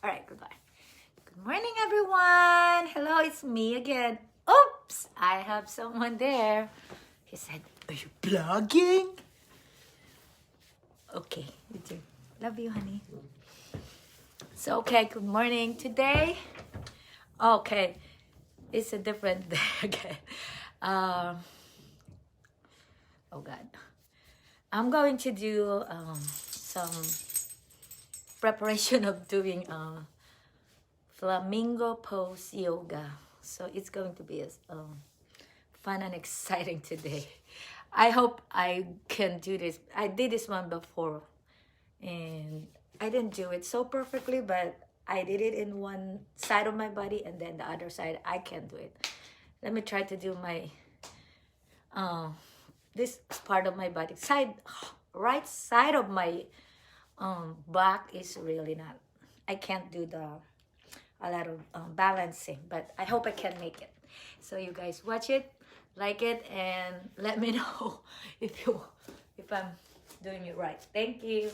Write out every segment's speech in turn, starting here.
All right, goodbye. Good morning, everyone. Hello, it's me again. Oops, I have someone there. He said, "Are you vlogging?" Okay, you do. Love you, honey. So, okay, good morning. Today, okay, it's a different day again. Um, oh God, I'm going to do some preparation of doing Flamingo pose yoga. So it's going to be fun and exciting today. I hope I can do this. I did this one before and I didn't do it so perfectly, but I did it in one side of my body and then the other side I can do it. Let me try to do my this part of my body. Right side of my back is really not. I can't do a lot of balancing, but I hope I can make it. So you guys watch it, like it, and let me know if I'm doing it right. Thank you.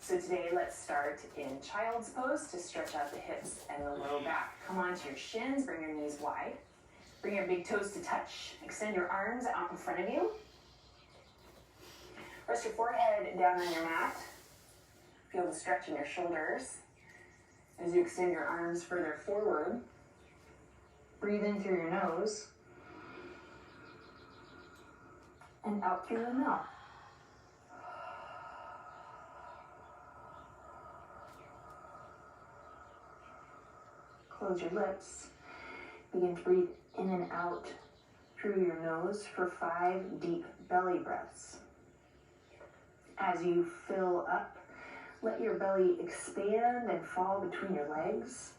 So today, let's start in child's pose to stretch out the hips and the low back. Come onto your shins, bring your knees wide. Bring your big toes to touch. Extend your arms out in front of you. Rest your forehead down on your mat. Feel the stretch in your shoulders. As you extend your arms further forward, breathe in through your nose and out through your mouth. Close your lips. Begin to breathe in and out through your nose for 5 deep belly breaths. As you fill up, let your belly expand and fall between your legs.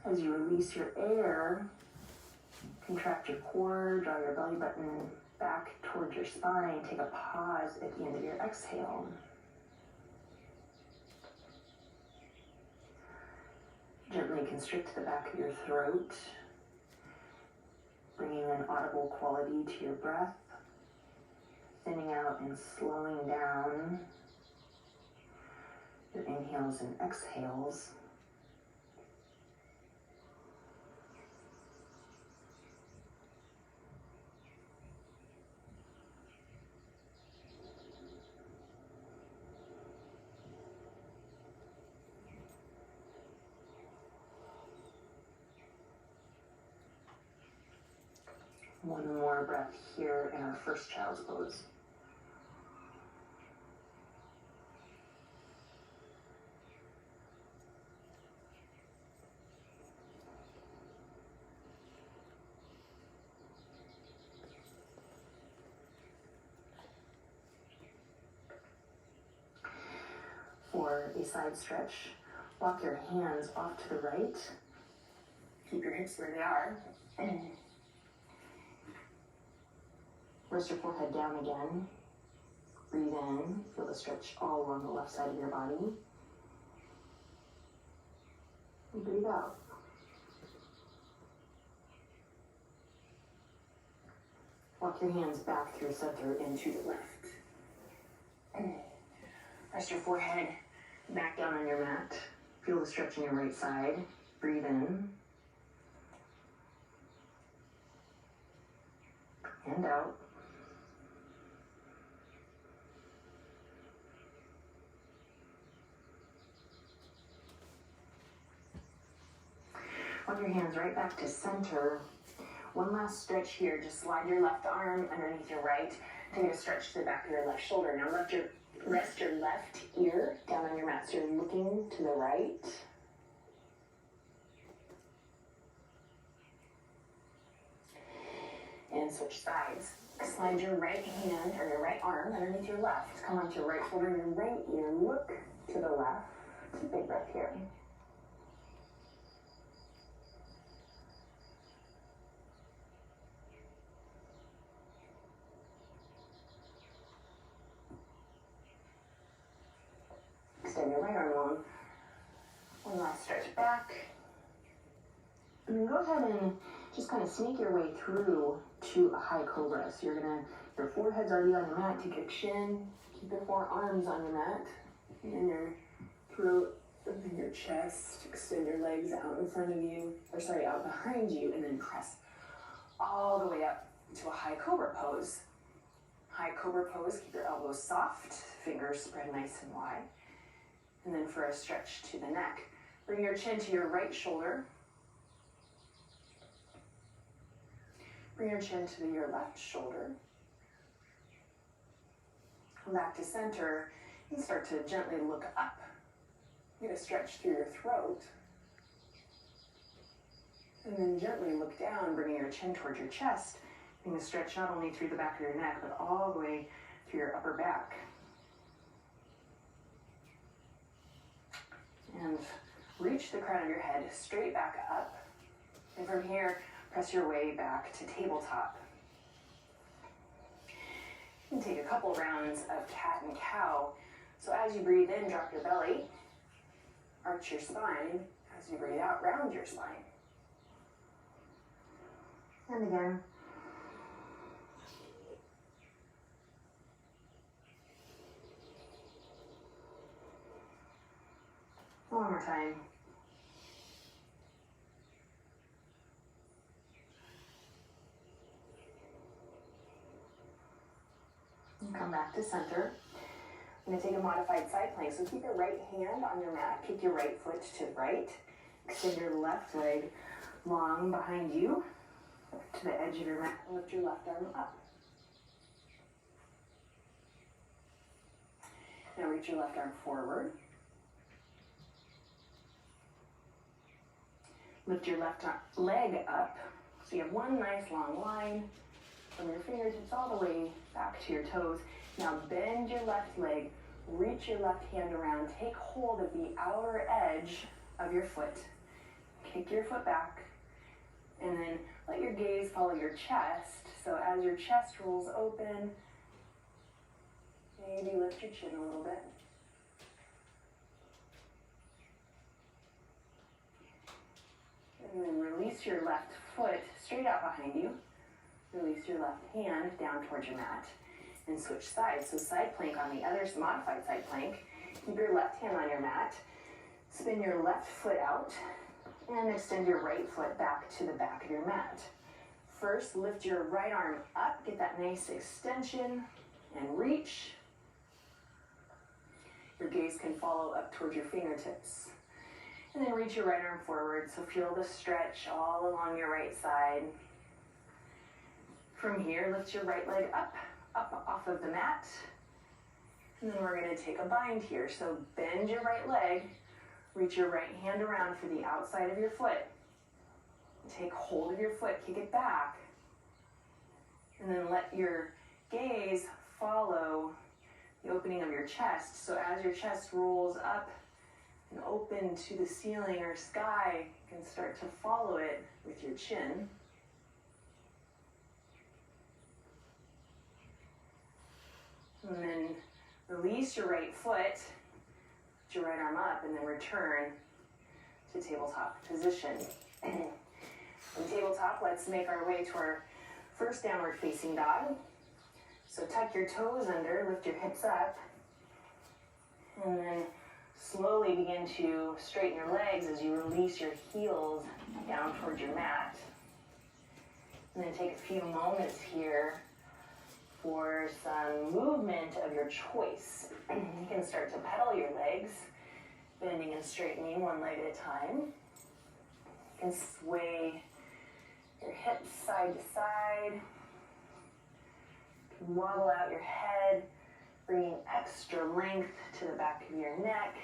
As you release your air, contract your core, draw your belly button back towards your spine. Take a pause at the end of your exhale. Gently constrict the back of your throat, bringing an audible quality to your breath, thinning out and slowing down your inhales and exhales. One more breath here in our first child's pose. For a side stretch, walk your hands off to the right. Keep your hips where they are. Rest your forehead down again. Breathe in, feel the stretch all along the left side of your body. And breathe out. Walk your hands back through center and to the left. Rest your forehead back down on your mat. Feel the stretch in your right side. Breathe in. And out. Walk your hands right back to center. One last stretch here. Just slide your left arm underneath your right. Take a stretch to the back of your left shoulder. Now rest your left ear down on your mat. So you're looking to the right. And switch sides. Slide your right hand or your right arm underneath your left. Come onto your right shoulder and your right ear. Look to the left. Take a big breath here. Extend your right arm long. One last stretch back. And then go ahead and just kind of sneak your way through to a high cobra. So you're going to Your forehead's already on the mat. Take your chin. Keep your forearms on your mat. And your throat and your chest. Extend your legs out in front of you, or sorry, out behind you, and then press all the way up to a high cobra pose. High cobra pose, keep your elbows soft, fingers spread nice and wide. And then for a stretch to the neck, bring your chin to your right shoulder. Bring your chin to your left shoulder. Come back to center and start to gently look up. Get a stretch through your throat. And then gently look down, bringing your chin towards your chest. Getting a stretch not only through the back of your neck, but all the way through your upper back. And reach the crown of your head straight back up. And from here, press your way back to tabletop. And take a couple rounds of cat and cow. So as you breathe in, drop your belly. Arch your spine. As you breathe out, round your spine. And again. One more time. And come back to center. I'm going to take a modified side plank. So keep your right hand on your mat. Kick your right foot to the right. Extend your left leg long behind you to the edge of your mat. And lift your left arm up. Now reach your left arm forward. Lift your left leg up. So you have one nice long line from your fingertips all the way back to your toes. Now bend your left leg, reach your left hand around, take hold of the outer edge of your foot. Kick your foot back, and then let your gaze follow your chest. So as your chest rolls open, maybe lift your chin a little bit. And then release your left foot straight out behind you. Release your left hand down towards your mat and switch sides. So side plank on the other modified side plank. Keep your left hand on your mat. Spin your left foot out and extend your right foot back to the back of your mat. First, lift your right arm up. Get that nice extension and reach. Your gaze can follow up towards your fingertips. And then reach your right arm forward, so feel the stretch all along your right side. From here, lift your right leg up off of the mat. And then we're going to take a bind here. So bend your right leg, reach your right hand around for the outside of your foot. Take hold of your foot, kick it back. And then let your gaze follow the opening of your chest. So as your chest rolls up and open to the ceiling or sky, you can start to follow it with your chin. And then release your right foot, put your right arm up, and then return to tabletop position. From tabletop, let's make our way to our first downward facing dog. So tuck your toes under, lift your hips up, and then slowly begin to straighten your legs as you release your heels down towards your mat. And then take a few moments here for some movement of your choice. You can start to pedal your legs, bending and straightening one leg at a time. You can sway your hips side to side. You can wobble out your head, bringing extra length to the back of your neck.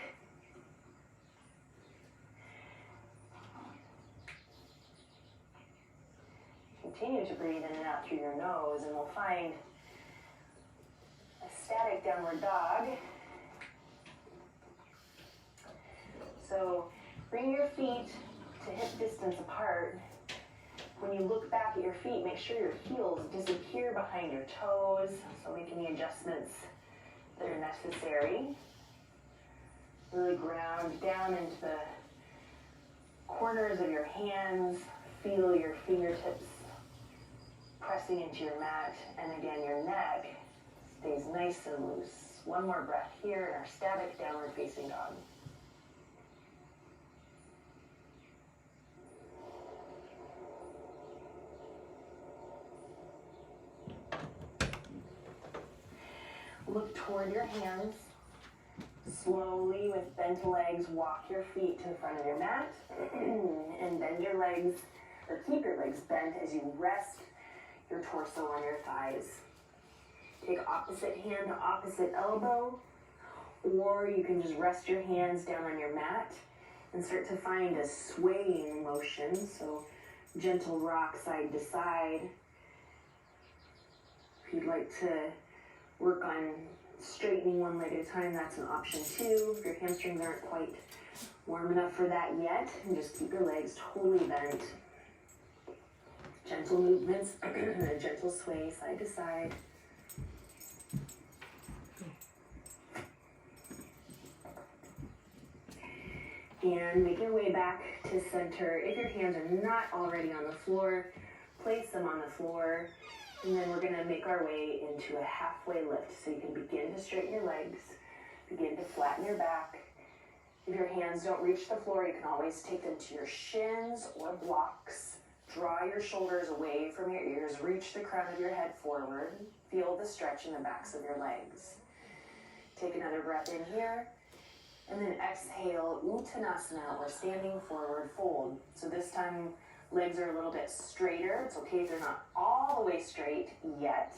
Continue to breathe in and out through your nose, and we'll find a static downward dog. So bring your feet to hip distance apart. When you look back at your feet, make sure your heels disappear behind your toes, so make any adjustments that are necessary. Really ground down into the corners of your hands. Feel your fingertips pressing into your mat, and again, your neck stays nice and loose. One more breath here in our static downward facing dog. Look toward your hands. Slowly, with bent legs, walk your feet to the front of your mat and bend your legs, or keep your legs bent as you rest your torso on your thighs. Take opposite hand to opposite elbow, or you can just rest your hands down on your mat and start to find a swaying motion. So gentle rock side to side. If you'd like to work on straightening one leg at a time, that's an option too. If your hamstrings aren't quite warm enough for that yet, and just keep your legs totally bent. Gentle movements, a gentle sway side to side. And make your way back to center. If your hands are not already on the floor, place them on the floor. And then we're going to make our way into a halfway lift. So you can begin to straighten your legs, begin to flatten your back. If your hands don't reach the floor, you can always take them to your shins or blocks. Draw your shoulders away from your ears. Reach the crown of your head forward. Feel the stretch in the backs of your legs. Take another breath in here. And then exhale, Uttanasana, or standing forward fold. So this time, legs are a little bit straighter. It's okay if they're not all the way straight yet,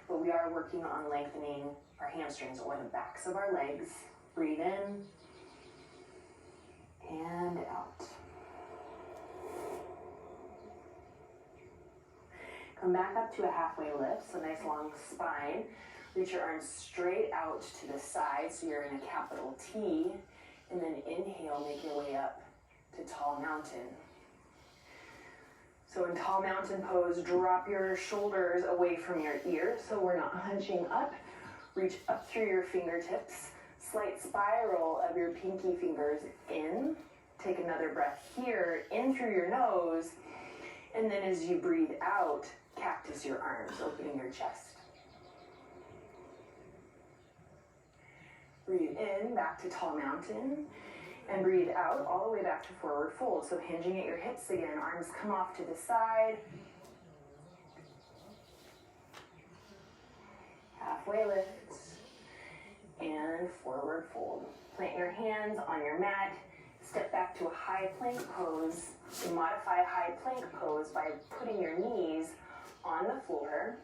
but we are working on lengthening our hamstrings or the backs of our legs. Breathe in and out. Come back up to a halfway lift, so nice long spine. Reach your arms straight out to the side, so you're in a capital T, and then inhale, make your way up to tall mountain. So in tall mountain pose, drop your shoulders away from your ears so we're not hunching up. Reach up through your fingertips. Slight spiral of your pinky fingers in. Take another breath here, in through your nose. And then as you breathe out, cactus your arms, opening your chest. Breathe in, back to tall mountain. And breathe out all the way back to forward fold. So hinging at your hips again, arms come off to the side. Halfway lift and forward fold. Plant your hands on your mat. Step back to a high plank pose. You modify a high plank pose by putting your knees on the floor.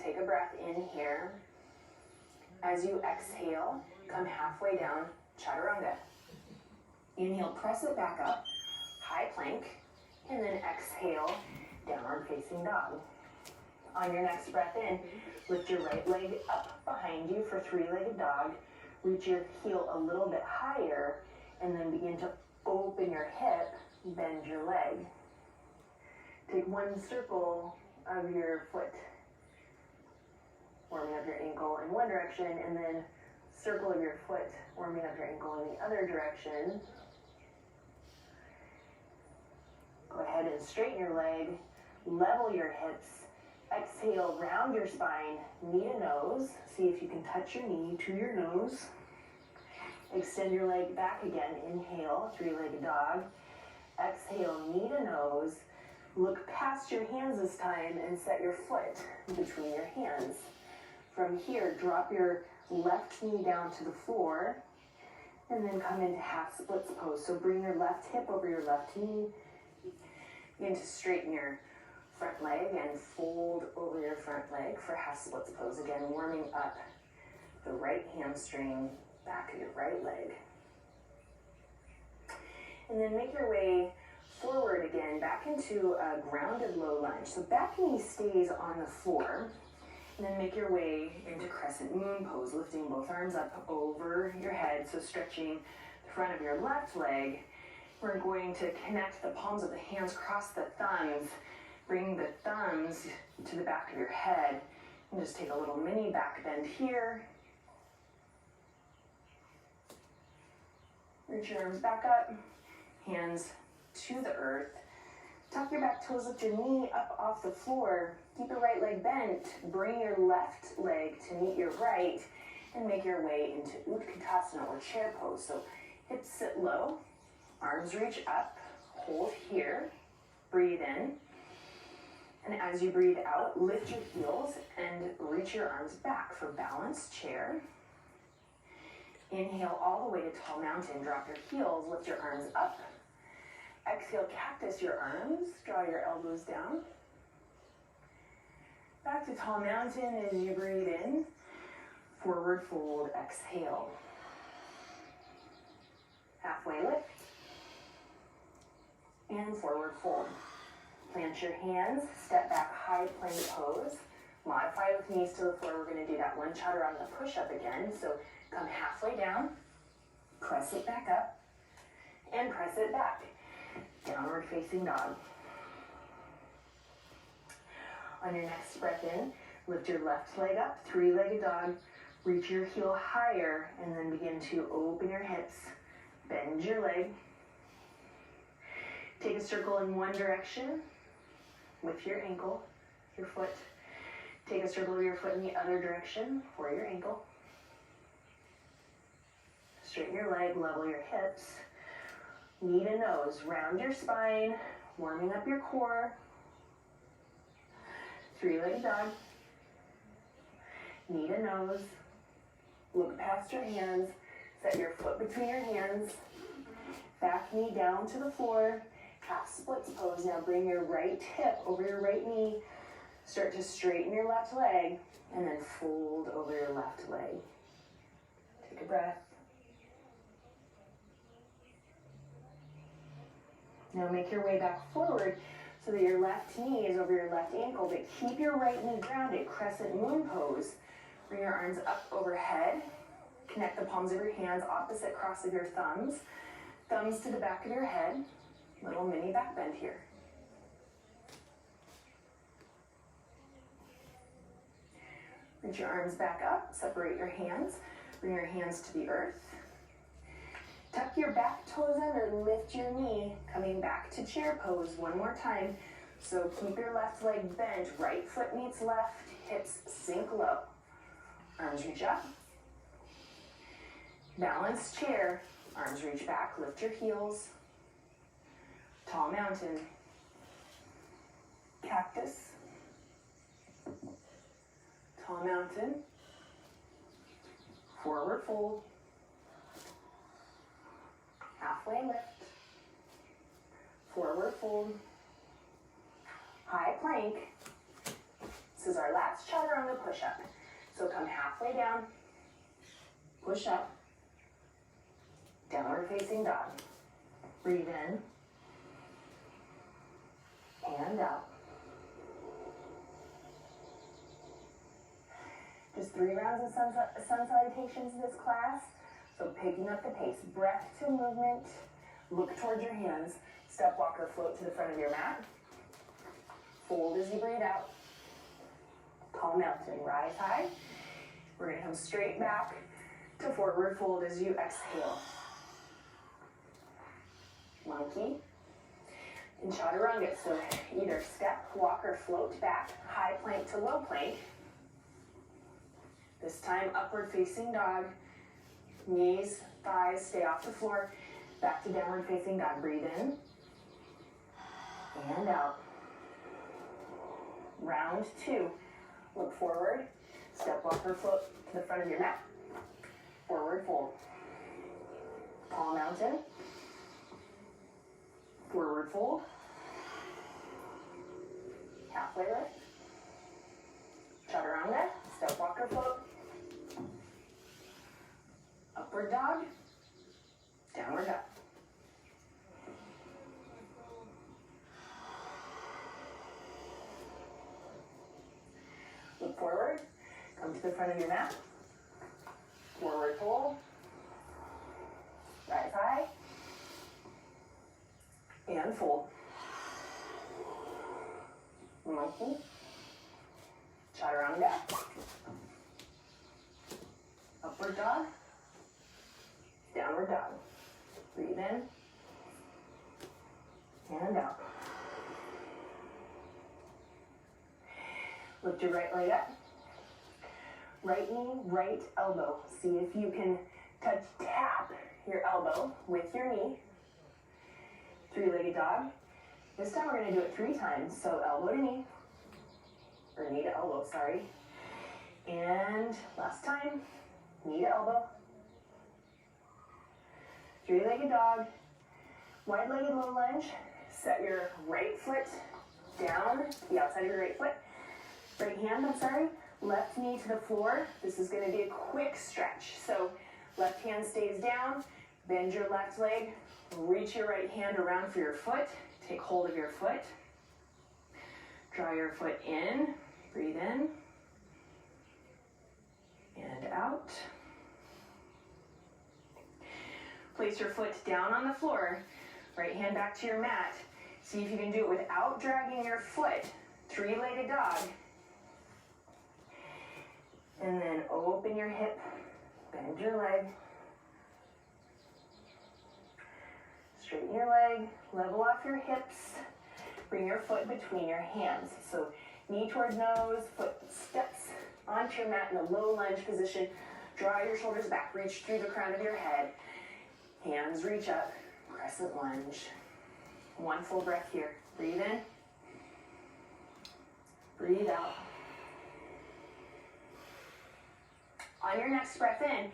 Take a breath in here. As you exhale, come halfway down, chaturanga. Inhale, press it back up, high plank, and then exhale, downward facing dog. On your next breath in, lift your right leg up behind you for three-legged dog. Reach your heel a little bit higher, and then begin to open your hip, bend your leg. Take one circle of your foot, warming up your ankle in one direction, and then circle of your foot, warming up your ankle in the other direction. Go ahead and straighten your leg, level your hips, exhale, round your spine, knee to nose. See if you can touch your knee to your nose. Extend your leg back again, inhale, three-legged dog. Exhale, knee to nose. Look past your hands this time and set your foot between your hands. From here, drop your left knee down to the floor and then come into half splits pose. So bring your left hip over your left knee. Begin to straighten your front leg and fold over your front leg for half splits pose. Again, warming up the right hamstring, back of your right leg. And then make your way forward again, back into a grounded low lunge. So back knee stays on the floor. And then make your way into crescent moon pose, lifting both arms up over your head. So stretching the front of your left leg. We're going to connect the palms of the hands, cross the thumbs, bring the thumbs to the back of your head, and just take a little mini back bend here. Reach your arms back up, hands to the earth. Tuck your back toes, lift your knee up off the floor, Keep your right leg bent. Bring your left leg to meet your right and make your way into Utkatasana or chair pose. So hips sit low, arms reach up, hold here, breathe in. And as you breathe out, lift your heels and reach your arms back for balanced chair. Inhale all the way to tall mountain. Drop your heels, lift your arms up. Exhale, cactus your arms. Draw your elbows down. Back to tall mountain as you breathe in. Forward fold, exhale. Halfway lift. And forward fold. Plant your hands, step back, high plank pose. Modify with knees to the floor. We're going to do that one chaturanga push-up again. So come halfway down, press it back up, and press it back. Downward facing dog. On your next breath in, lift your left leg up, three-legged dog. Reach your heel higher, and then begin to open your hips. Bend your leg. Take a circle in one direction with your ankle, your foot. Take a circle of your foot in the other direction for your ankle. Straighten your leg, level your hips. Knee to nose, round your spine, warming up your core. Three-legged dog. Knee to nose. Look past your hands. Set your foot between your hands. Back knee down to the floor. Half splits pose. Now bring your right hip over your right knee. Start to straighten your left leg and then fold over your left leg. Take a breath. Now make your way back forward so that your left knee is over your left ankle, but keep your right knee grounded. Crescent moon pose. Bring your arms up overhead. Connect the palms of your hands, opposite cross of your thumbs. Thumbs to the back of your head. Little mini back bend here. Reach your arms back up, separate your hands, bring your hands to the earth. Tuck your back toes under, lift your knee, coming back to chair pose one more time. So keep your left leg bent, right foot meets left, hips sink low. Arms reach up. Balanced chair, arms reach back, lift your heels. Tall mountain. Cactus. Tall mountain. Forward fold. Halfway lift. Forward fold. High plank. This is our last chaturanga push-up. So come halfway down. Push up. Downward facing dog. Breathe in. And out. Just 3 rounds of sun salutations in this class. So picking up the pace, breath to movement, look towards your hands, step walker float to the front of your mat. Fold as you breathe out. Tall mountain, rise high. We're gonna come straight back to forward fold as you exhale. Monkey. In chaturanga, so either step, walk, or float back, high plank to low plank. This time, upward facing dog. Knees, thighs stay off the floor. Back to downward facing dog. Breathe in. And out. Round 2. Look forward. Step, walk, or float to the front of your mat. Forward fold. Tall mountain. Forward fold. Halfway lift. Chaturanga. Step, walk, or float. Upward dog. Downward dog. Look forward. Come to the front of your mat. Forward fold. Rise high. And fold. Monkey. Chaturanga. Upward dog. Downward dog. Breathe in. And out. Lift your right leg up. Right knee, right elbow. See if you can tap your elbow with your knee. Three-legged dog. This time we're going to do it 3 times. So elbow to knee, or knee to elbow, sorry. And last time, knee to elbow. Three-legged dog. Wide-legged low lunge. Set your right foot down, the outside of your right foot. Right hand, left knee to the floor. This is going to be a quick stretch. So left hand stays down, bend your left leg, reach your right hand around for your foot, take hold of your foot, draw your foot in, breathe in, and out. Place your foot down on the floor, right hand back to your mat. See if you can do it without dragging your foot. Three-legged dog. And then open your hip, bend your leg. Straighten your leg, level off your hips. Bring your foot between your hands. So knee toward nose, foot steps onto your mat in a low lunge position. Draw your shoulders back, reach through the crown of your head. Hands reach up, crescent lunge. 1 full breath here. Breathe in. Breathe out. On your next breath in,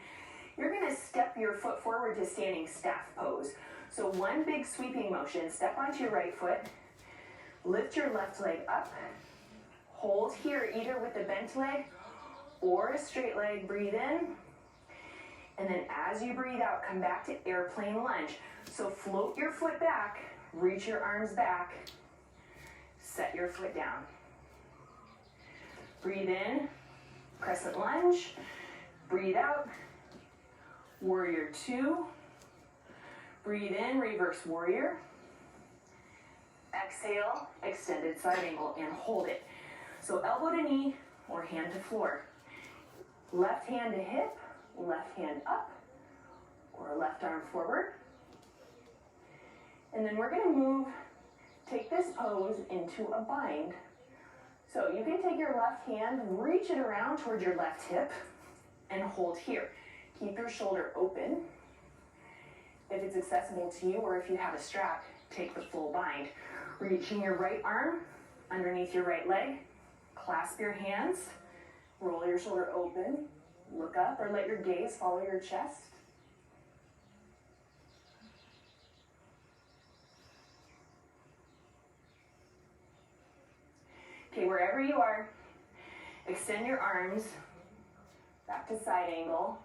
you're going to step your foot forward to standing staff pose. So 1 big sweeping motion. Step onto your right foot. Lift your left leg up. Hold here either with the bent leg or a straight leg. Breathe in. And then as you breathe out, come back to airplane lunge. So float your foot back, reach your arms back, set your foot down. Breathe in, crescent lunge. Breathe out, warrior 2. Breathe in, reverse warrior. Exhale, extended side angle, and hold it. So elbow to knee or hand to floor. Left hand to hip, left hand up, or left arm forward. And then we're going to take this pose into a bind. So you can take your left hand, reach it around towards your left hip, and hold here. Keep your shoulder open. If it's accessible to you, or if you have a strap, take the full bind. Reaching your right arm underneath your right leg, clasp your hands, roll your shoulder open, look up, or let your gaze follow your chest. Okay, wherever you are, extend your arms back to side angle.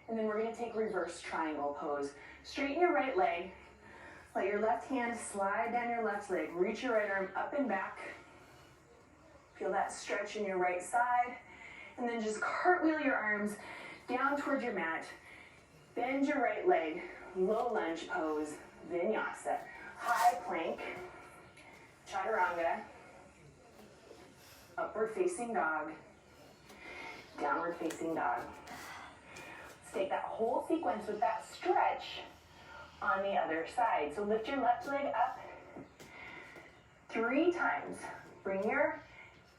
And then we're going to take reverse triangle pose. Straighten your right leg. Let your left hand slide down your left leg. Reach your right arm up and back. Feel that stretch in your right side. And then just cartwheel your arms down towards your mat. Bend your right leg. Low lunge pose. Vinyasa. High plank. Chaturanga. Upward facing dog. Downward facing dog. Let's take that whole sequence with that stretch on the other side. So lift your left leg up 3 times. Bring your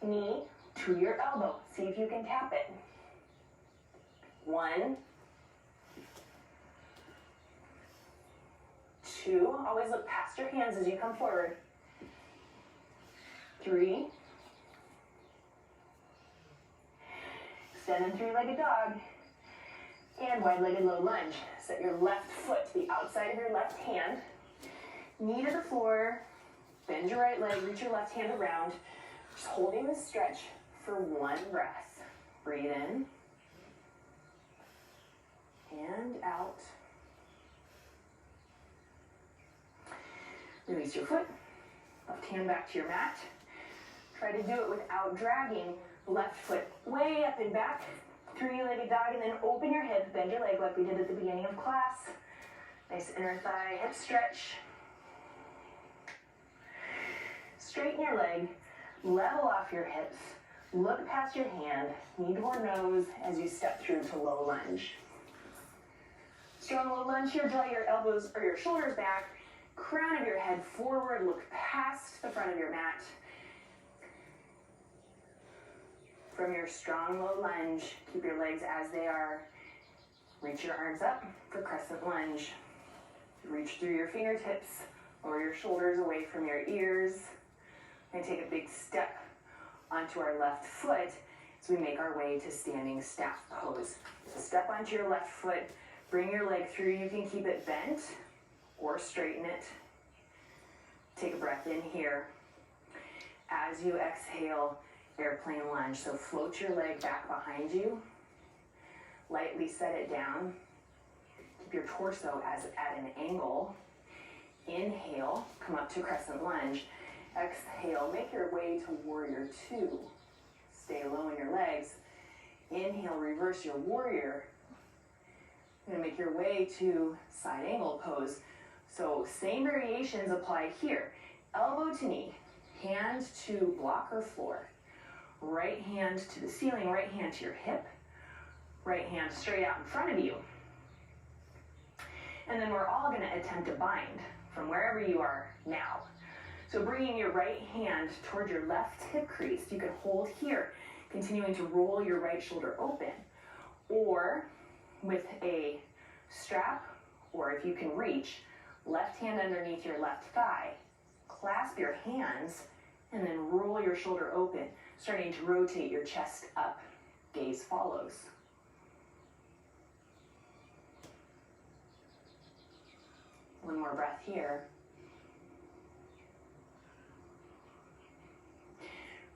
knee to your elbow. See if you can tap it. 1, 2. Always look past your hands as you come forward. 3. Extend in three-legged dog. And wide-legged low lunge. Set your left foot to the outside of your left hand. Knee to the floor. Bend your right leg. Reach your left hand around. Just holding this stretch for 1 breath. Breathe in. And out. Release your foot. Left hand back to your mat. Try to do it without dragging. Left foot way up and back. Three-legged dog, and then open your hip, bend your leg like we did at the beginning of class. Nice inner thigh hip stretch. Straighten your leg, level off your hips, look past your hand, knee toward nose as you step through to low lunge. Strong low lunge here, draw your elbows or your shoulders back, crown of your head forward, look past the front of your mat. From your strong low lunge, keep your legs as they are. Reach your arms up for crescent lunge. Reach through your fingertips, lower your shoulders away from your ears, and take a big step onto our left foot as we make our way to standing staff pose. So step onto your left foot, bring your leg through. You can keep it bent or straighten it. Take a breath in here. As you exhale, airplane lunge. So float your leg back behind you. Lightly set it down. Keep your torso at an angle. Inhale, come up to crescent lunge. Exhale, make your way to warrior two. Stay low in your legs. Inhale, reverse your warrior. You're gonna make your way to side angle pose. So same variations apply here. Elbow to knee, hand to block or floor. Right hand to the ceiling, right hand to your hip. Right hand straight out in front of you. And then we're all gonna attempt to bind from wherever you are now. So bringing your right hand toward your left hip crease, you can hold here, continuing to roll your right shoulder open. Or with a strap, or if you can reach, left hand underneath your left thigh. Clasp your hands and then roll your shoulder open, starting to rotate your chest up. Gaze follows. One more breath here.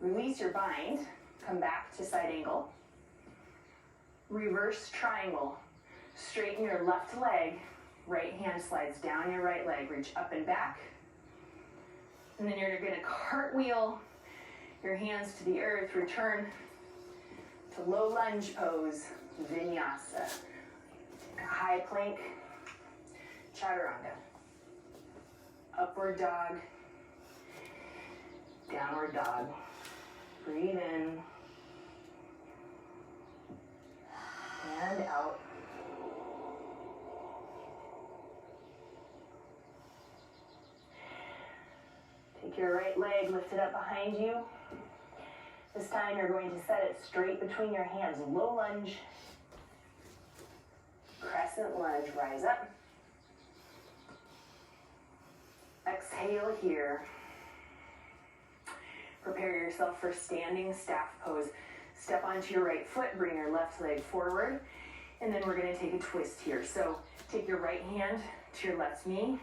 Release your bind, come back to side angle. Reverse triangle. Straighten your left leg, right hand slides down your right leg, reach up and back. And then you're gonna cartwheel your hands to the earth, return to low lunge pose, vinyasa. High plank, chaturanga. Upward dog, downward dog. Breathe in and out. Take your right leg, lift it up behind you. This time you're going to set it straight between your hands. Low lunge, crescent lunge, rise up. Exhale here. Prepare yourself for standing staff pose. Step onto your right foot, bring your left leg forward, and then we're gonna take a twist here. So take your right hand to your left knee,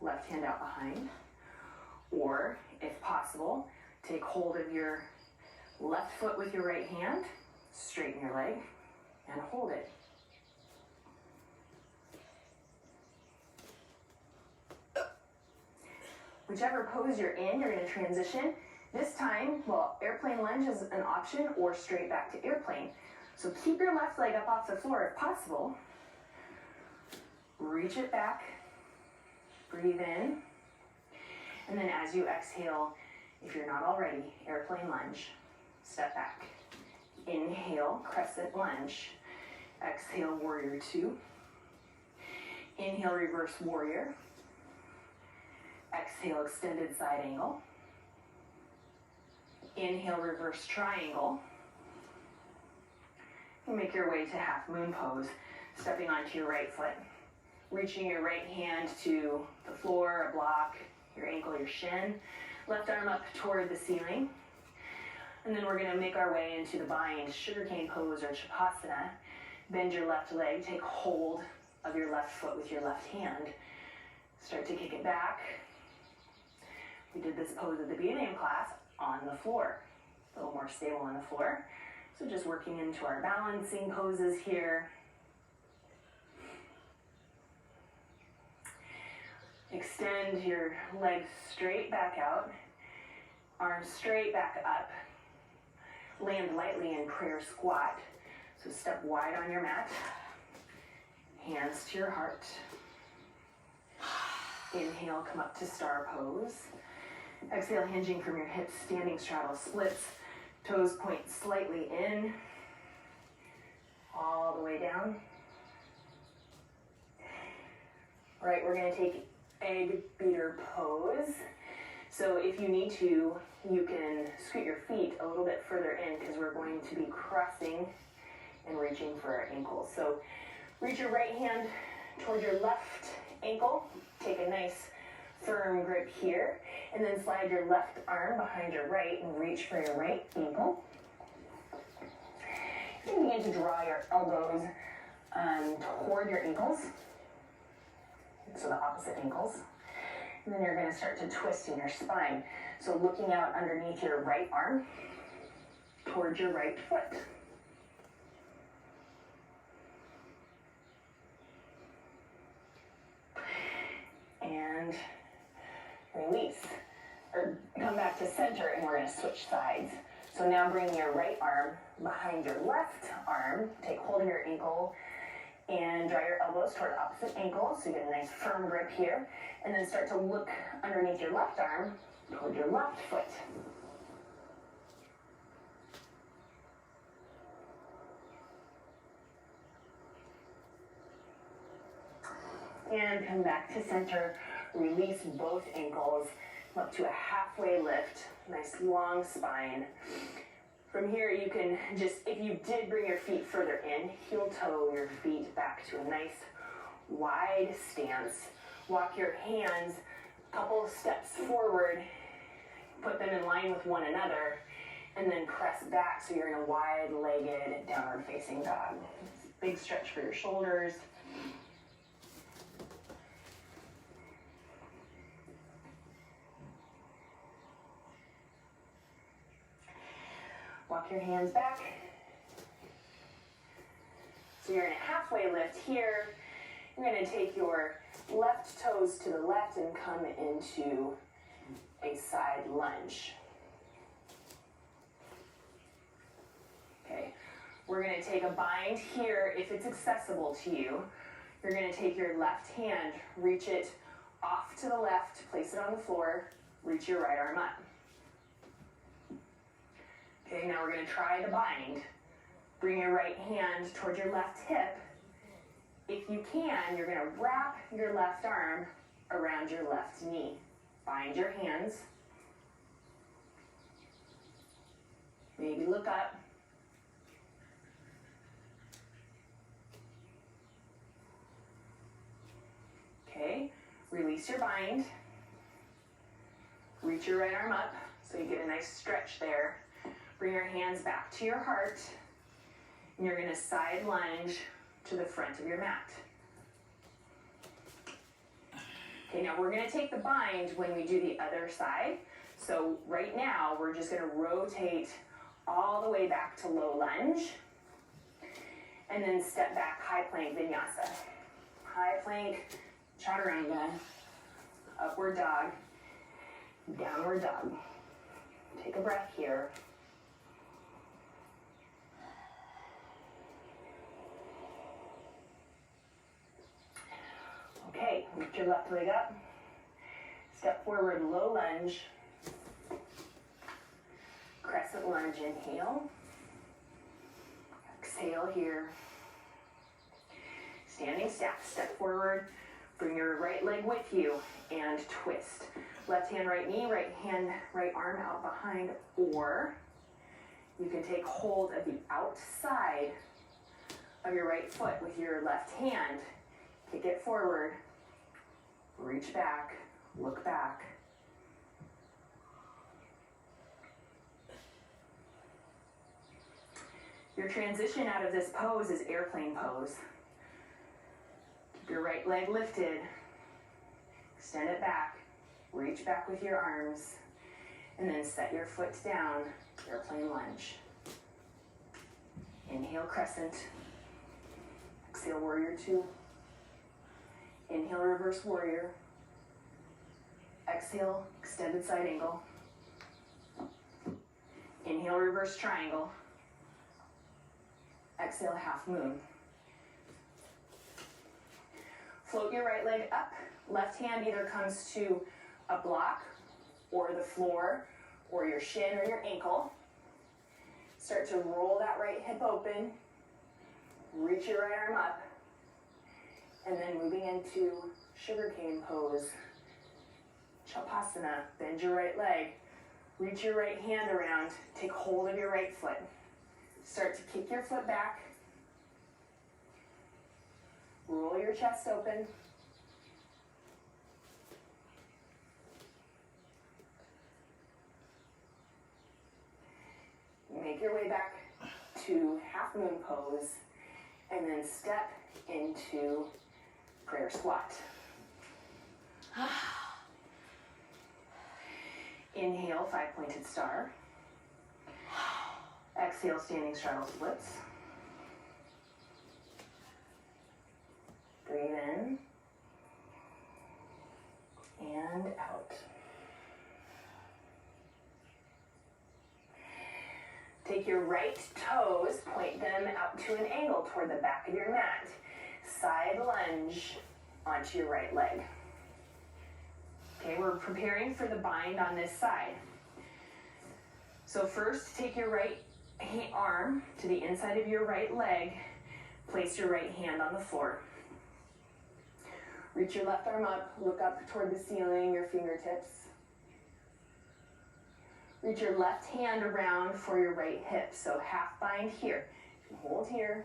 left hand out behind, or if possible, take hold of your left foot with your right hand, straighten your leg, and hold it. Whichever pose you're in, you're gonna transition. This time, well, airplane lunge is an option or straight back to airplane. So keep your left leg up off the floor if possible. Reach it back, breathe in. And then as you exhale, if you're not already, airplane lunge, step back. Inhale, crescent lunge. Exhale, warrior two. Inhale, reverse warrior. Exhale, extended side angle. Inhale, reverse triangle. And make your way to half moon pose, stepping onto your right foot. Reaching your right hand to the floor, a block, your ankle, your shin. Left arm up toward the ceiling. And then we're gonna make our way into the bind, sugarcane pose or Shavasana. Bend your left leg, take hold of your left foot with your left hand. Start to kick it back. We did this pose at the beginning of class on the floor, a little more stable on the floor. So just working into our balancing poses here. Extend your legs straight back out, arms straight back up. Land lightly in prayer squat. So step wide on your mat, hands to your heart. Inhale, come up to star pose. Exhale, hinging from your hips, standing straddle splits. Toes point slightly in, all the way down. All right, we're gonna take egg beater pose. So if you need to, you can scoot your feet a little bit further in because we're going to be crossing and reaching for our ankles. So reach your right hand toward your left ankle. Take a nice firm grip here, and then slide your left arm behind your right and reach for your right ankle. You can begin to draw your elbows toward your ankles, so the opposite ankles. And then you're going to start to twist in your spine. So looking out underneath your right arm towards your right foot. And release, or come back to center, and we're going to switch sides. So now bring your right arm behind your left arm, take hold of your ankle, and draw your elbows toward opposite ankles, so you get a nice firm grip here, and then start to look underneath your left arm toward your left foot. And come back to center. Release both ankles up to a halfway lift. Nice long spine. From here, you can just, if you did bring your feet further in, heel toe your feet back to a nice wide stance. Walk your hands a couple steps forward, put them in line with one another, and then press back so you're in a wide-legged downward facing dog. Big stretch for your shoulders. Walk your hands back. So you're in a halfway lift here. You're going to take your left toes to the left and come into a side lunge. Okay, we're going to take a bind here if it's accessible to you. You're going to take your left hand, reach it off to the left, place it on the floor, reach your right arm up. Okay, now we're going to try the bind. Bring your right hand towards your left hip. If you can, you're going to wrap your left arm around your left knee. Bind your hands. Maybe look up. Okay, release your bind. Reach your right arm up so you get a nice stretch there. Bring your hands back to your heart, and you're going to side lunge to the front of your mat. Okay, now we're going to take the bind when we do the other side. So right now, we're just going to rotate all the way back to low lunge, and then step back, high plank vinyasa. High plank, chaturanga, upward dog, downward dog. Take a breath here. Okay, lift your left leg up. Step forward, low lunge. Crescent lunge, inhale. Exhale here. Standing stack, step forward. Bring your right leg with you and twist. Left hand, right knee, right hand, right arm out behind, or you can take hold of the outside of your right foot with your left hand. Kick it forward, reach back, look back. Your transition out of this pose is airplane pose. Keep your right leg lifted, extend it back, reach back with your arms, and then set your foot down, airplane lunge. Inhale, crescent. Exhale, warrior two. Inhale, reverse warrior. Exhale, extended side angle. Inhale, reverse triangle. Exhale, half moon. Float your right leg up. Left hand either comes to a block or the floor or your shin or your ankle. Start to roll that right hip open. Reach your right arm up. And then moving into sugarcane pose, Shavasana, bend your right leg. Reach your right hand around, take hold of your right foot. Start to kick your foot back. Roll your chest open. Make your way back to half moon pose, and then step into prayer squat. Inhale, 5-pointed star. Exhale, standing straddle splits. Breathe in and out. Take your right toes, point them out to an angle toward the back of your mat. Side lunge onto your right leg. Okay, we're preparing for the bind on this side. So first, take your right arm to the inside of your right leg. Place your right hand on the floor. Reach your left arm up, look up toward the ceiling, your fingertips. Reach your left hand around for your right hip, so half bind here. Hold here.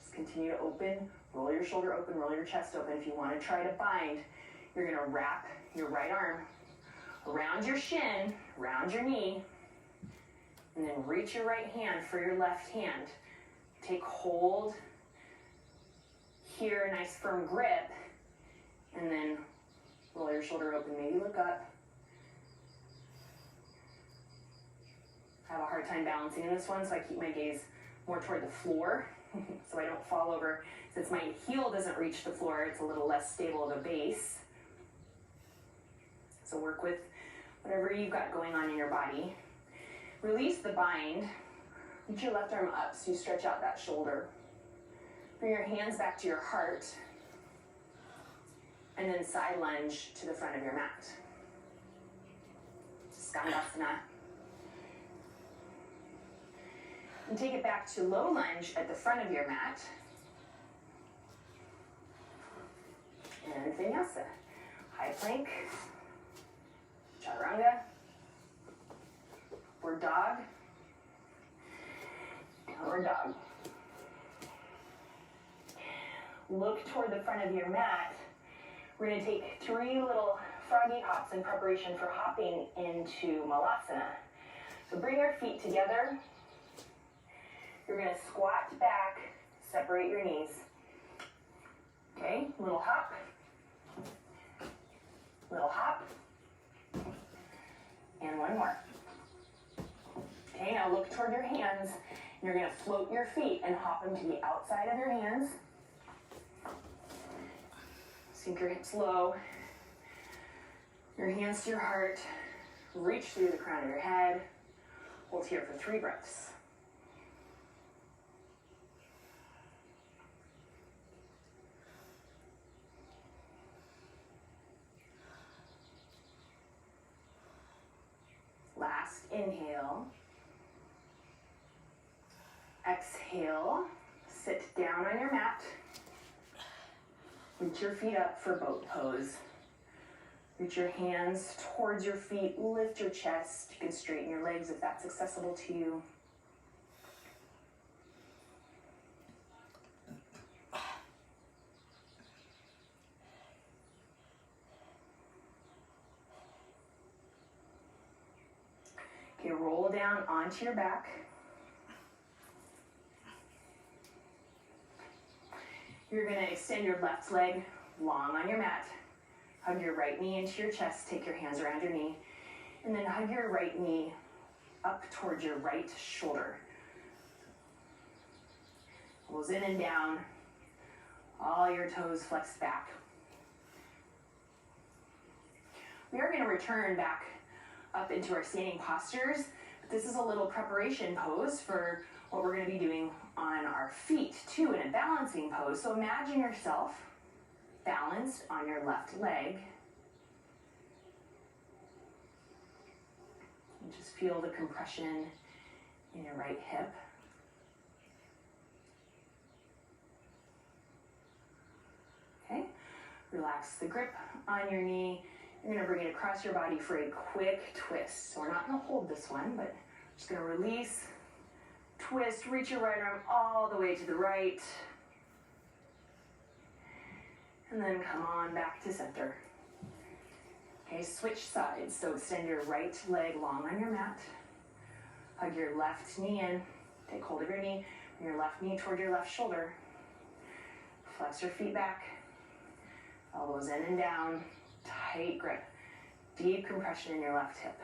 Just continue to open, roll your shoulder open, roll your chest open. If you want to try to bind, you're going to wrap your right arm around your shin, around your knee, and then reach your right hand for your left hand. Take hold here, nice firm grip, and then roll your shoulder open, maybe look up. I have a hard time balancing in this one, so I keep my gaze more toward the floor so I don't fall over. Since my heel doesn't reach the floor, it's a little less stable of a base. So work with whatever you've got going on in your body. Release the bind. Reach your left arm up so you stretch out that shoulder. Bring your hands back to your heart. And then side lunge to the front of your mat. Skandasana. And take it back to low lunge at the front of your mat. And vinyasa. High plank. Chaturanga. Or dog. Downward dog. Look toward the front of your mat. We're going to take 3 little froggy hops in preparation for hopping into Malasana. So bring your feet together. You're going to squat back, separate your knees. Okay, little hop. Little hop. And one more. Okay, now look toward your hands. You're going to float your feet and hop them to the outside of your hands. Sink your hips low. Your hands to your heart. Reach through the crown of your head. Hold here for 3 breaths. Last inhale. Exhale. Sit down on your mat. Reach your feet up for boat pose. Reach your hands towards your feet. Lift your chest. You can straighten your legs if that's accessible to you. Okay, roll down onto your back. You're going to extend your left leg long on your mat. Hug your right knee into your chest. Take your hands around your knee. And then hug your right knee up towards your right shoulder. Elbows in and down. All your toes flex back. We are going to return back up into our standing postures. But this is a little preparation pose for what we're going to be doing on our feet too, in a balancing pose. So imagine yourself balanced on your left leg. And just feel the compression in your right hip. Okay, relax the grip on your knee. You're gonna bring it across your body for a quick twist. So we're not gonna hold this one, but just gonna release, twist, reach your right arm all the way to the right. And then come on back to center. Okay, switch sides. So extend your right leg long on your mat. Hug your left knee in. Take hold of your knee. Bring your left knee toward your left shoulder. Flex your feet back. Elbows in and down. Tight grip. Deep compression in your left hip.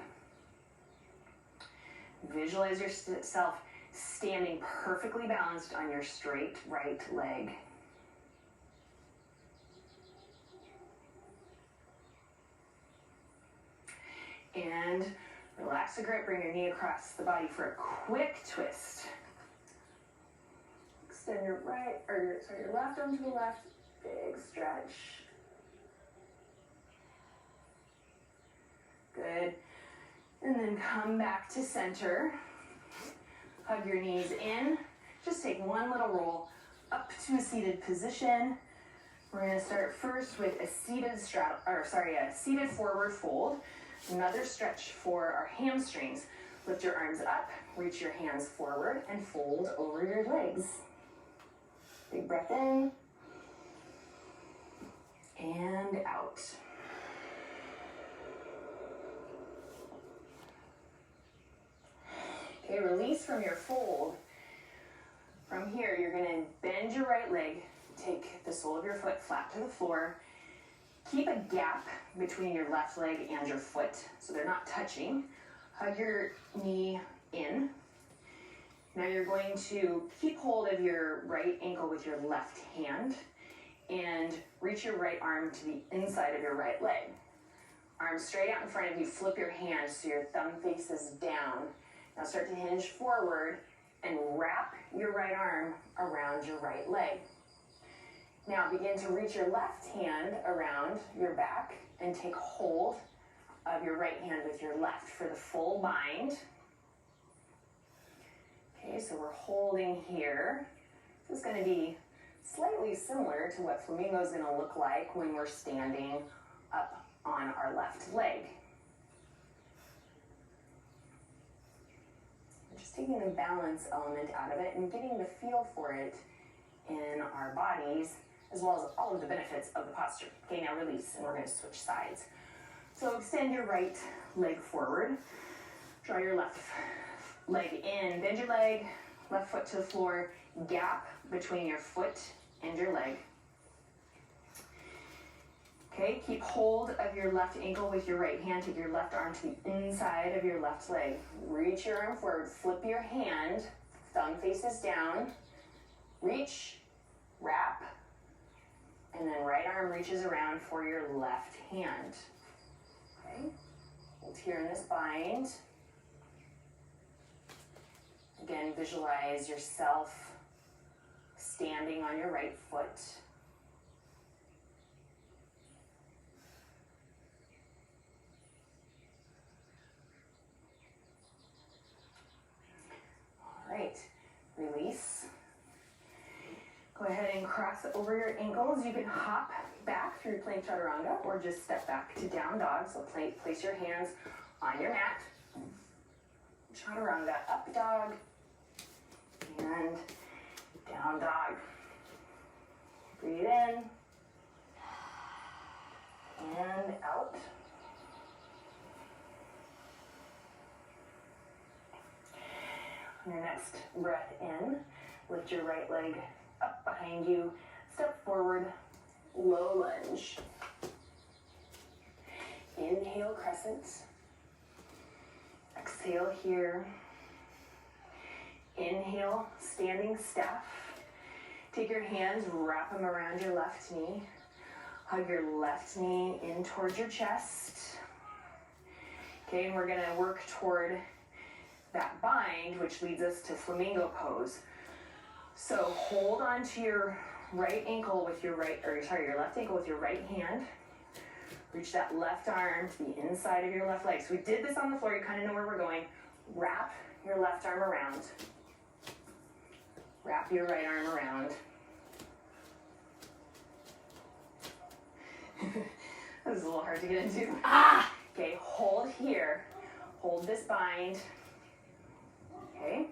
Visualize yourself standing perfectly balanced on your straight right leg. And relax the grip, bring your knee across the body for a quick twist. Extend your your left arm to the left, big stretch. Good. And then come back to center. Hug your knees in. Just take one little roll up to a seated position. We're going to start first with a seated forward fold. Another stretch for our hamstrings. Lift your arms up, reach your hands forward, and fold over your legs. Big breath in and out. Okay, release from your fold. From here, you're going to bend your right leg, take the sole of your foot flat to the floor. Keep a gap between your left leg and your foot so they're not touching. Hug your knee in. Now you're going to keep hold of your right ankle with your left hand and reach your right arm to the inside of your right leg. Arms straight out in front of you, flip your hands so your thumb faces down. Now start to hinge forward and wrap your right arm around your right leg. Now begin to reach your left hand around your back and take hold of your right hand with your left for the full bind. Okay, so we're holding here. This is going to be slightly similar to what Flamingo is going to look like when we're standing up on our left leg. Just taking the balance element out of it and getting the feel for it in our bodies, as well as all of the benefits of the posture. Okay, now release, and we're going to switch sides. So extend your right leg forward. Draw your left leg in. Bend your leg, left foot to the floor. Gap between your foot and your leg. Okay, keep hold of your left ankle with your right hand. Take your left arm to the inside of your left leg. Reach your arm forward. Flip your hand. Thumb faces down. Reach, wrap, and then right arm reaches around for your left hand. Okay, hold here in this bind. Again, visualize yourself standing on your right foot. All right, release. Go ahead and cross over your ankles. You can hop back through plank chaturanga or just step back to down dog. So place your hands on your mat. Chaturanga, up dog, and down dog. Breathe in and out. On your next breath in, lift your right leg up behind you, step forward, low lunge. Inhale, crescent. Exhale here. Inhale, standing staff. Take your hands, wrap them around your left knee. Hug your left knee in towards your chest. Okay, and we're gonna work toward that bind, which leads us to flamingo pose. So hold on to your right ankle with your your left ankle with your right hand. Reach that left arm to the inside of your left leg. So we did this on the floor, you kind of know where we're going. Wrap your left arm around. Wrap your right arm around. This is a little hard to get into. Ah! Okay, hold here. Hold this bind. Okay.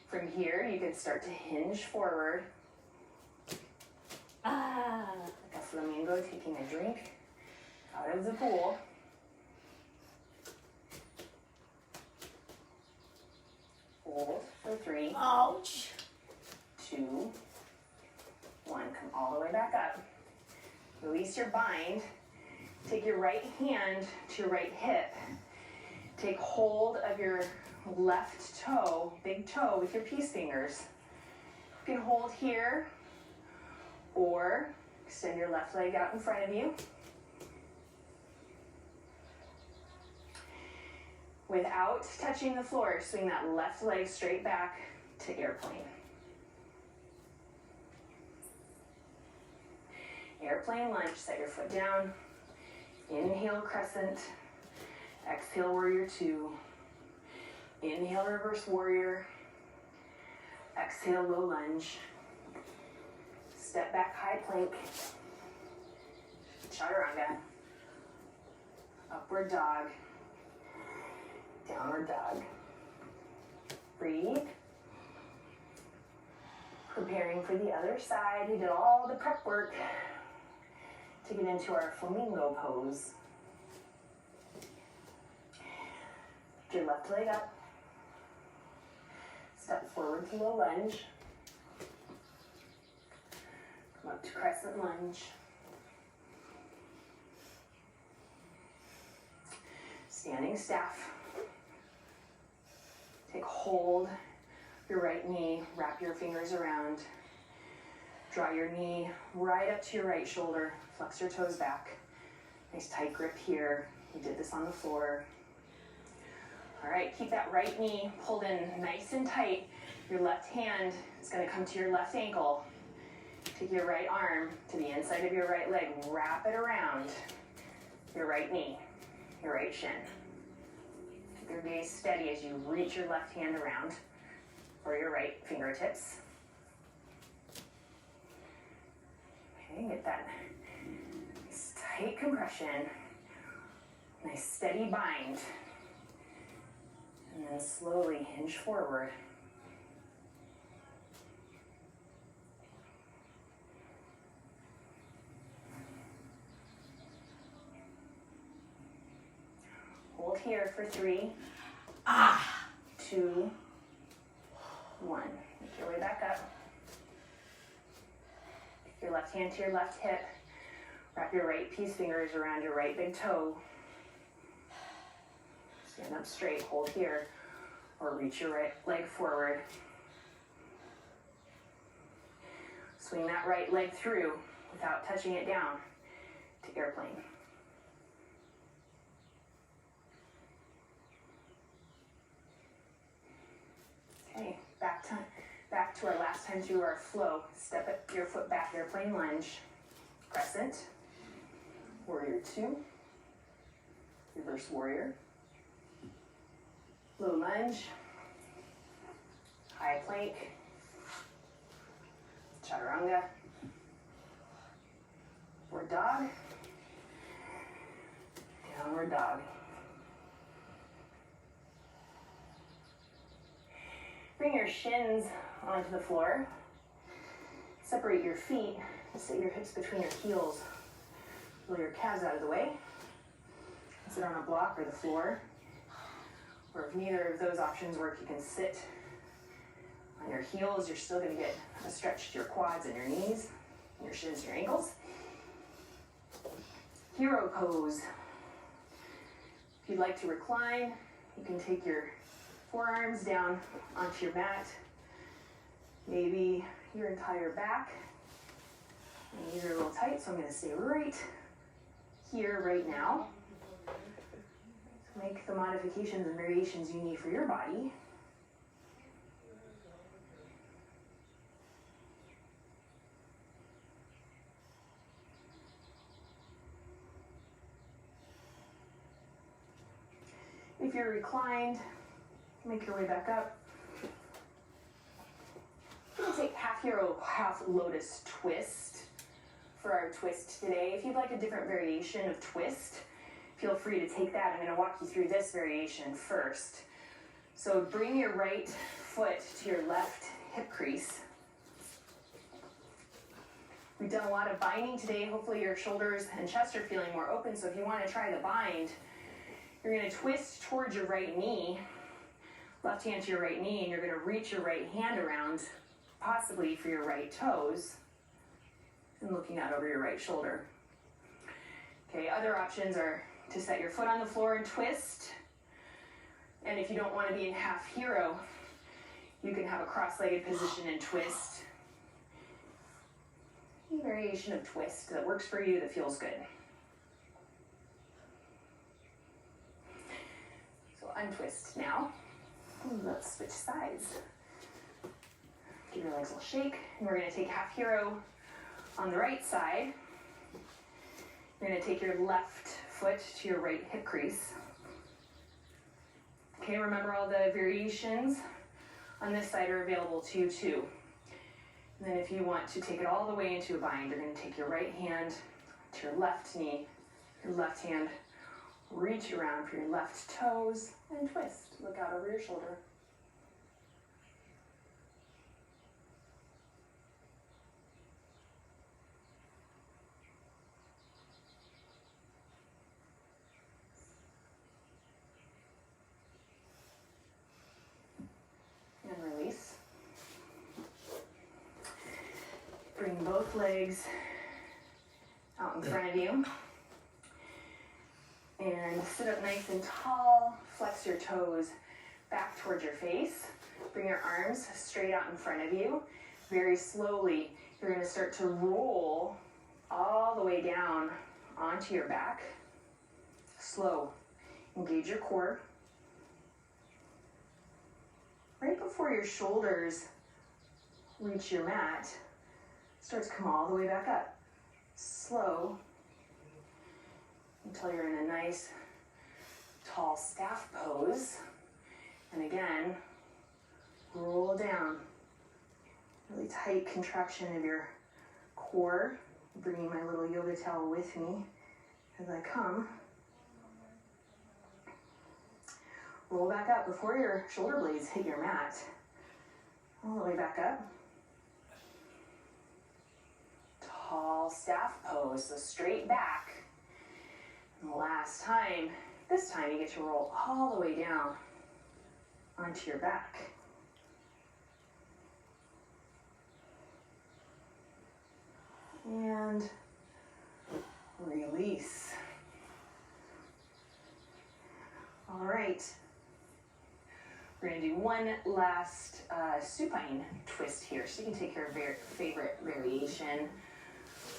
From here, you can start to hinge forward. Ah! Like a flamingo taking a drink out of the pool. Hold for 3, Ouch! 2, 1. Come all the way back up. Release your bind. Take your right hand to your right hip. Take hold of your left toe, big toe, with your peace fingers. You can hold here or extend your left leg out in front of you. Without touching the floor, swing that left leg straight back to airplane. Airplane lunge, set your foot down. Inhale, crescent. Exhale, warrior 2. Inhale, reverse warrior. Exhale, low lunge. Step back, high plank. Chaturanga. Upward dog. Downward dog. Breathe. Preparing for the other side. We did all the prep work to get into our flamingo pose. Lift your left leg up. Step forward to low lunge. Come up to crescent lunge. Standing staff. Take hold of your right knee, wrap your fingers around. Draw your knee right up to your right shoulder. Flex your toes back. Nice tight grip here. You did this on the floor. All right, keep that right knee pulled in nice and tight. Your left hand is going to come to your left ankle. Take your right arm to the inside of your right leg. Wrap it around your right knee, your right shin. Keep your gaze steady as you reach your left hand around for your right fingertips. Okay, get that nice tight compression, nice steady bind, and then slowly hinge forward. Hold here for 3, 2, 1. Make your way back up. Take your left hand to your left hip. Wrap your right peace fingers around your right big toe. Stand up straight, hold here, or reach your right leg forward. Swing that right leg through without touching it down to airplane. Okay, back to our last time through our flow. Step it, your foot back, airplane lunge, crescent, warrior 2, reverse warrior, low lunge, high plank, chaturanga, upward dog, downward dog. Bring your shins onto the floor. Separate your feet. Sit your hips between your heels. Roll your calves out of the way. Sit on a block or the floor. Or if neither of those options work, you can sit on your heels. You're still going to get a stretch to your quads and your knees, and your shins and your ankles. Hero pose. If you'd like to recline, you can take your forearms down onto your mat, maybe your entire back. And these are a little tight, so I'm going to stay right here, right now. Make the modifications and variations you need for your body. If you're reclined, make your way back up. You can take half hero, half lotus twist for our twist today. If you'd like a different variation of twist, feel free to take that. I'm going to walk you through this variation first. So bring your right foot to your left hip crease. We've done a lot of binding today. Hopefully your shoulders and chest are feeling more open. So if you want to try the bind, you're going to twist towards your right knee, left hand to your right knee, and you're going to reach your right hand around, possibly for your right toes, and looking out over your right shoulder. Okay, other options are to set your foot on the floor and twist. And if you don't want to be in half hero, you can have a cross-legged position and twist. Any variation of twist that works for you, that feels good. So untwist now. Let's switch sides. Give your legs a little shake. And we're going to take half hero on the right side. You're going to take your left foot to your right hip crease. Okay, remember all the variations on this side are available to you too. And then if you want to take it all the way into a bind, you're going to take your right hand to your left knee, your left hand, reach around for your left toes, and twist. Look out over your shoulder. And release. Bring both legs out in front of you. And sit up nice and tall. Flex your toes back towards your face. Bring your arms straight out in front of you. Very slowly, you're going to start to roll all the way down onto your back. Slow. Engage your core. Right before your shoulders reach your mat, start to come all the way back up. Slow until you're in a nice tall staff pose. And again, roll down. Really tight contraction of your core. Bringing my little yoga towel with me as I come. Roll back up before your shoulder blades hit your mat. All the way back up. Tall staff pose, so straight back. And the last time, this time you get to roll all the way down onto your back. And release. All right. We're going to do one last supine twist here. So you can take your favorite variation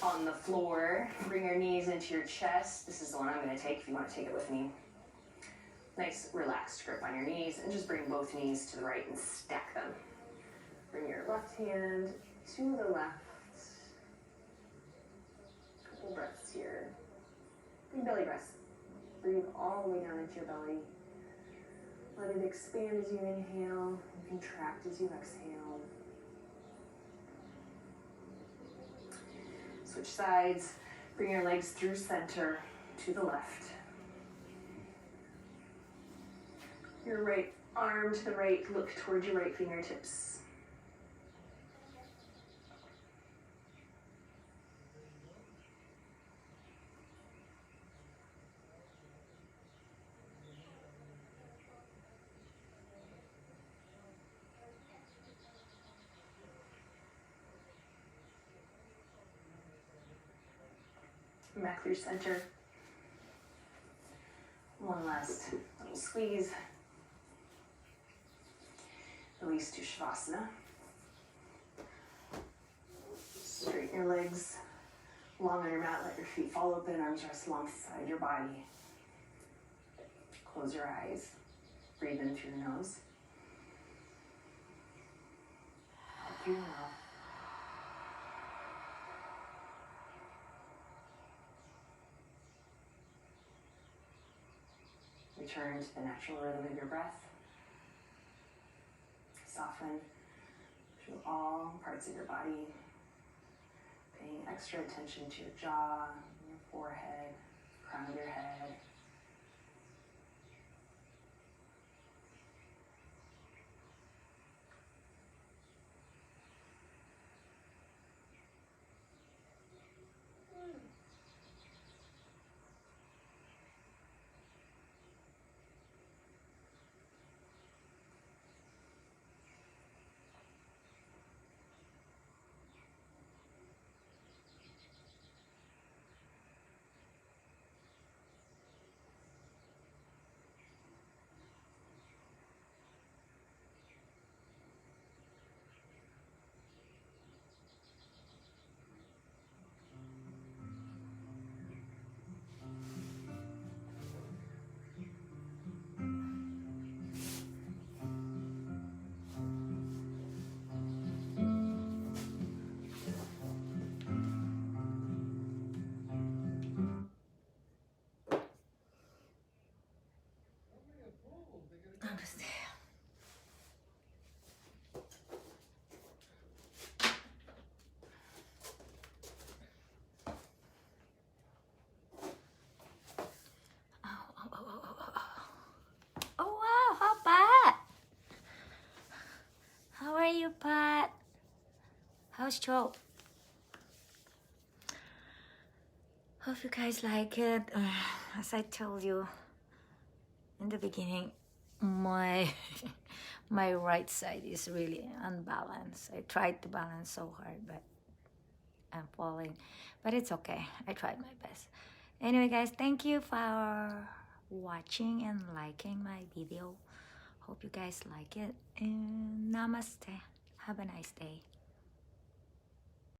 on the floor. Bring your knees into your chest. This is the one I'm going to take if you want to take it with me. Nice relaxed grip on your knees, and just bring both knees to the right and stack them. Bring your left hand to the left. Couple breaths here. Big belly breaths. Breathe all the way down into your belly. Let it expand as you inhale and contract as you exhale. Switch sides. Bring your legs through center to the left. Your right arm to the right, look towards your right fingertips. Back through center. One last little squeeze. Release to Shavasana. Straighten your legs long on your mat. Let your feet fall open. Arms rest alongside your body. Close your eyes. Breathe in through your nose. Out through your mouth. Return to the natural rhythm of your breath. Soften through all parts of your body. Paying extra attention to your jaw, your forehead, crown of your head. Understand. Oh wow, how Pat? How are you, Pat? How's Joe? Hope you guys like it. As I told you in the beginning, my my right side is really unbalanced. I tried to balance so hard, but I'm falling. But it's okay. I tried my best. Anyway, guys, thank you for watching and liking my video. Hope you guys like it. And namaste. Have a nice day.